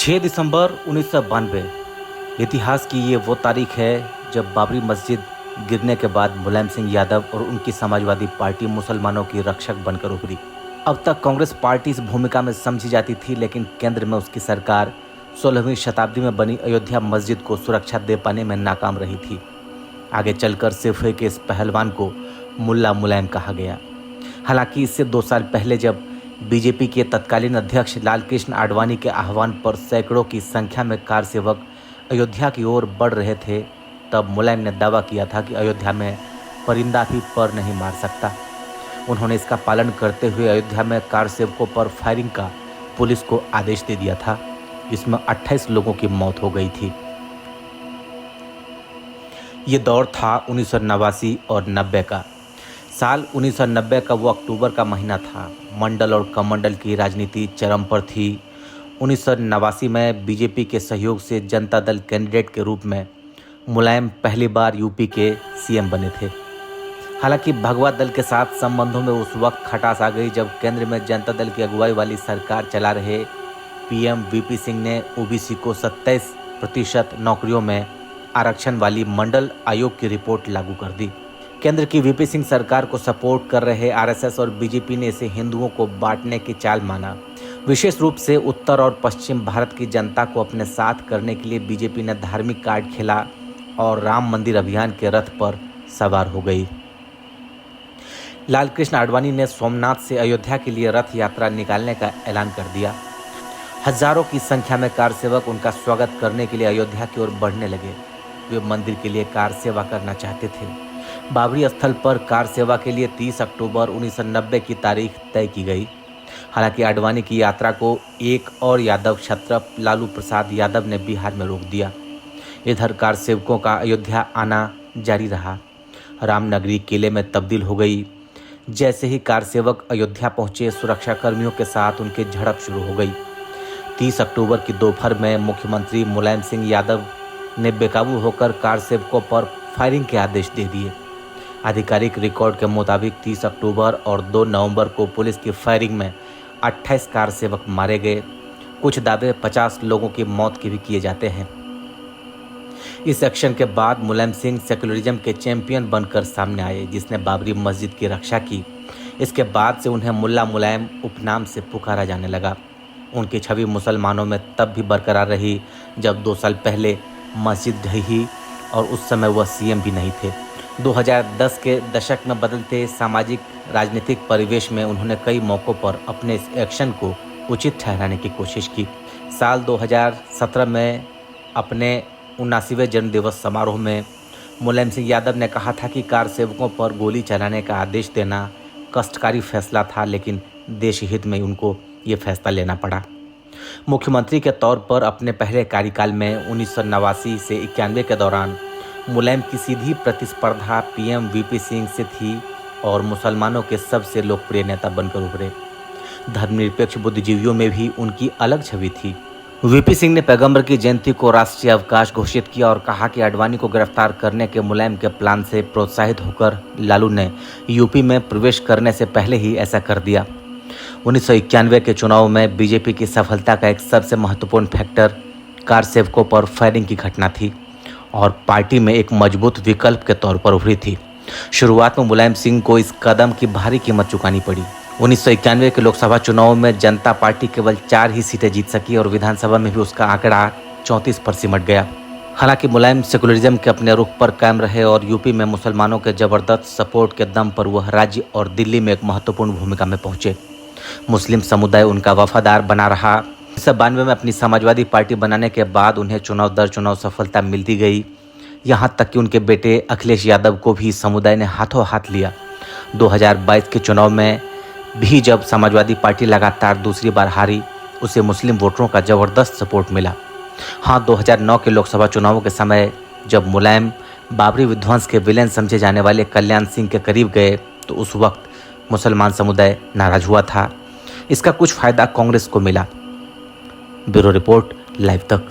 6 दिसंबर 1992 इतिहास की ये वो तारीख है जब बाबरी मस्जिद गिरने के बाद मुलायम सिंह यादव और उनकी समाजवादी पार्टी मुसलमानों की रक्षक बनकर उभरी। अब तक कांग्रेस पार्टी इस भूमिका में समझी जाती थी, लेकिन केंद्र में उसकी सरकार 16वीं शताब्दी में बनी अयोध्या मस्जिद को सुरक्षा दे पाने में नाकाम रही थी। आगे चलकर सिरफे के इस पहलवान को मुल्ला मुलायम कहा गया। हालांकि इससे 2 साल पहले जब बीजेपी के तत्कालीन अध्यक्ष लालकृष्ण आडवाणी के आह्वान पर सैकड़ों की संख्या में कार सेवक अयोध्या की ओर बढ़ रहे थे, तब मुलायम ने दावा किया था कि अयोध्या में परिंदा भी पर नहीं मार सकता। उन्होंने इसका पालन करते हुए अयोध्या में कार सेवकों पर फायरिंग का पुलिस को आदेश दे दिया था। इसमें 28 लोगों की मौत हो गई थी। ये दौर था 1989 और 90 का। साल 1990 का वो अक्टूबर का महीना था। मंडल और कमंडल की राजनीति चरम पर थी। 1989 में बीजेपी के सहयोग से जनता दल कैंडिडेट के रूप में मुलायम पहली बार यूपी के सीएम बने थे। हालांकि भगवा दल के साथ संबंधों में उस वक्त खटास आ गई जब केंद्र में जनता दल की अगुवाई वाली सरकार चला रहे पीएम वीपी सिंह ने ओबीसी को 27% नौकरियों में आरक्षण वाली मंडल आयोग की रिपोर्ट लागू कर दी। केंद्र की वीपी सिंह सरकार को सपोर्ट कर रहे आरएसएस और बीजेपी ने इसे हिंदुओं को बांटने की चाल माना। विशेष रूप से उत्तर और पश्चिम भारत की जनता को अपने साथ करने के लिए बीजेपी ने धार्मिक कार्ड खेला और राम मंदिर अभियान के रथ पर सवार हो गई। लालकृष्ण आडवाणी ने सोमनाथ से अयोध्या के लिए रथ यात्रा निकालने का ऐलान कर दिया। हजारों की संख्या में कार सेवक उनका स्वागत करने के लिए अयोध्या की ओर बढ़ने लगे। वे मंदिर के लिए कार सेवा करना चाहते थे। बाबरी स्थल पर कार सेवा के लिए 30 अक्टूबर 1990 की तारीख तय की गई। हालांकि आडवाणी की यात्रा को एक और यादव क्षत्रप लालू प्रसाद यादव ने बिहार में रोक दिया। इधर कार सेवकों का अयोध्या आना जारी रहा। रामनगरी किले में तब्दील हो गई। जैसे ही कार सेवक अयोध्या पहुंचे, सुरक्षा कर्मियों के साथ उनकी झड़प शुरू हो गई। 30 अक्टूबर की दोपहर में मुख्यमंत्री मुलायम सिंह यादव ने बेकाबू होकर कार सेवकों पर फायरिंग के आदेश दे दिए। आधिकारिक रिकॉर्ड के मुताबिक 30 अक्टूबर और 2 नवंबर को पुलिस की फायरिंग में 28 कार सेवक मारे गए। कुछ दावे 50 लोगों की मौत के भी किए जाते हैं। इस एक्शन के बाद मुलायम सिंह सेकुलरिज्म के चैंपियन बनकर सामने आए, जिसने बाबरी मस्जिद की रक्षा की। इसके बाद से उन्हें मुल्ला मुलायम उपनाम से पुकारा जाने लगा। उनकी छवि मुसलमानों में तब भी बरकरार रही जब 2 साल पहले मस्जिद ढही और उस समय वह सीएम भी नहीं थे। 2010 के दशक में बदलते सामाजिक राजनीतिक परिवेश में उन्होंने कई मौक़ों पर अपने इस एक्शन को उचित ठहराने की कोशिश की। साल 2017 में अपने 79वें जन्मदिवस समारोह में मुलायम सिंह यादव ने कहा था कि कार सेवकों पर गोली चलाने का आदेश देना कष्टकारी फैसला था, लेकिन देश हित में उनको ये फैसला लेना पड़ा। मुख्यमंत्री के तौर पर अपने पहले कार्यकाल में 1989 से 91 के दौरान मुलायम की सीधी प्रतिस्पर्धा पीएम वीपी सिंह से थी और मुसलमानों के सबसे लोकप्रिय नेता बनकर उभरे। धर्मनिरपेक्ष बुद्धिजीवियों में भी उनकी अलग छवि थी। वीपी सिंह ने पैगंबर की जयंती को राष्ट्रीय अवकाश घोषित किया और कहा कि आडवाणी को गिरफ्तार करने के मुलायम के प्लान से प्रोत्साहित होकर लालू ने यूपी में प्रवेश करने से पहले ही ऐसा कर दिया। 1991 के चुनाव में बीजेपी की सफलता का एक सबसे महत्वपूर्ण फैक्टर कार सेवकों पर फायरिंग की घटना थी और पार्टी में एक मजबूत विकल्प के तौर पर उभरी थी। शुरुआत में मुलायम सिंह को इस कदम की भारी कीमत चुकानी पड़ी। 1991 के लोकसभा चुनाव में जनता पार्टी केवल 4 ही सीटें जीत सकी और विधानसभा में भी उसका आंकड़ा 34 पर सिमट गया। हालांकि मुलायम सेकुलरिज्म के अपने रुख पर कायम रहे और यूपी में मुसलमानों के जबरदस्त सपोर्ट के दम पर वह राज्य और दिल्ली में एक महत्वपूर्ण भूमिका में पहुंचे। मुस्लिम समुदाय उनका वफादार बना रहा। 1992 में अपनी समाजवादी पार्टी बनाने के बाद उन्हें चुनाव दर चुनाव सफलता मिलती गई। यहाँ तक कि उनके बेटे अखिलेश यादव को भी समुदाय ने हाथों हाथ लिया। 2022 के चुनाव में भी जब समाजवादी पार्टी लगातार दूसरी बार हारी, उसे मुस्लिम वोटरों का ज़बरदस्त सपोर्ट मिला। हाँ, 2009 के लोकसभा चुनावों के समय जब मुलायम बाबरी विध्वंस के विलेन समझे जाने वाले कल्याण सिंह के करीब गए, तो उस वक्त मुसलमान समुदाय नाराज हुआ था। इसका कुछ फायदा कांग्रेस को मिला। ब्यूरो रिपोर्ट, लाइव तक।